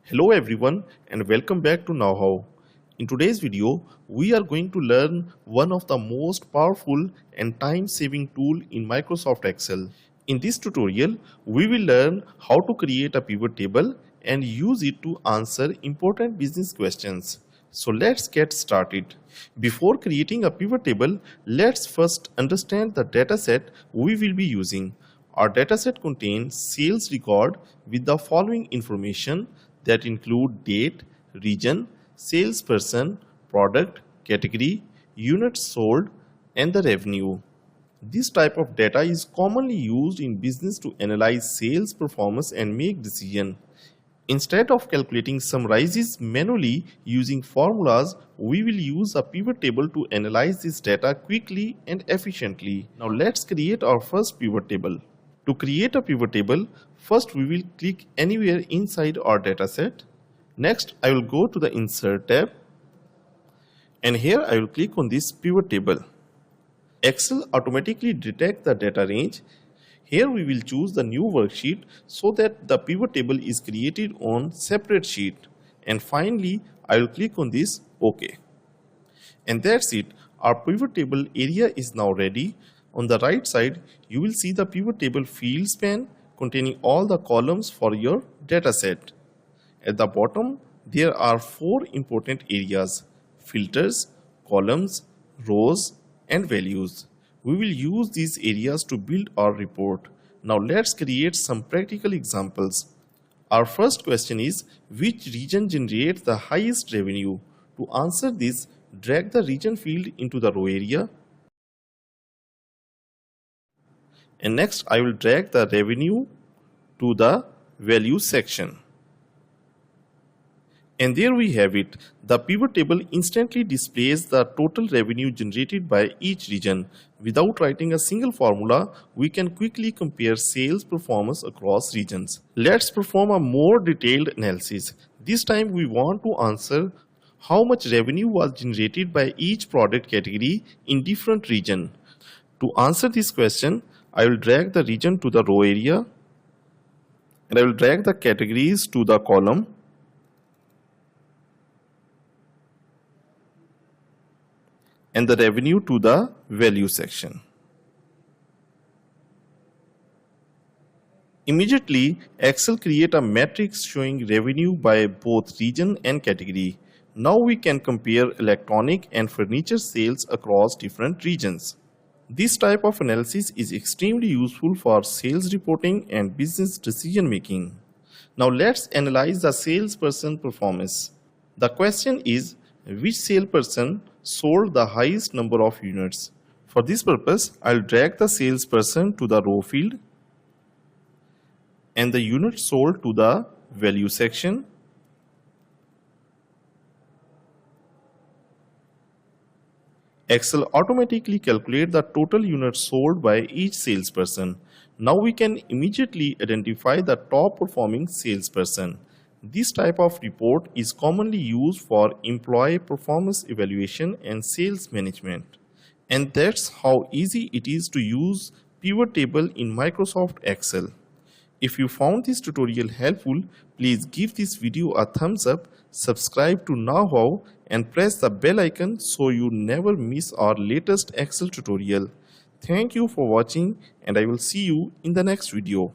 Hello everyone and welcome back to Know How. In today's video, we are going to learn one of the most powerful and time-saving tool in Microsoft Excel. In this tutorial, we will learn how to create a pivot table and use it to answer important business questions. So let's get started. Before creating a pivot table, let's first understand the dataset we will be using. Our dataset contains sales record with the following information that include date, region, salesperson, product, category, units sold, and the revenue. This type of data is commonly used in business to analyze sales performance and make decisions. Instead of calculating summarizes manually using formulas, we will use a pivot table to analyze this data quickly and efficiently. Now let's create our first pivot table. To create a pivot table, first we will click anywhere inside our dataset. Next, I will go to the Insert tab, and here I will click on this pivot table. Excel automatically detects the data range. Here we will choose the new worksheet so that the pivot table is created on separate sheet. And finally, I will click on this OK. And that's it. Our pivot table area is now ready. On the right side, you will see the pivot table fields pane containing all the columns for your dataset. At the bottom, there are four important areas: filters, columns, rows, and values. We will use these areas to build our report. Now let's create some practical examples. Our first question is, which region generates the highest revenue? To answer this, drag the region field into the row area. And next, I will drag the revenue to the value section. And there we have it. The pivot table instantly displays the total revenue generated by each region. Without writing a single formula, we can quickly compare sales performance across regions. Let's perform a more detailed analysis. This time we want to answer how much revenue was generated by each product category in different regions. To answer this question, I will drag the region to the row area, and I will drag the categories to the column, and the revenue to the value section. Immediately, Excel creates a matrix showing revenue by both region and category. Now we can compare electronic and furniture sales across different regions. This type of analysis is extremely useful for sales reporting and business decision making. Now let's analyze the salesperson performance. The question is, which salesperson sold the highest number of units? For this purpose, I'll drag the salesperson to the row field and the unit sold to the value section. Excel automatically calculates the total units sold by each salesperson. Now we can immediately identify the top performing salesperson. This type of report is commonly used for employee performance evaluation and sales management. And that's how easy it is to use pivot table in Microsoft Excel. If you found this tutorial helpful, please give this video a thumbs up, subscribe to Know How, and press the bell icon so you never miss our latest Excel tutorial. Thank you for watching, and I will see you in the next video.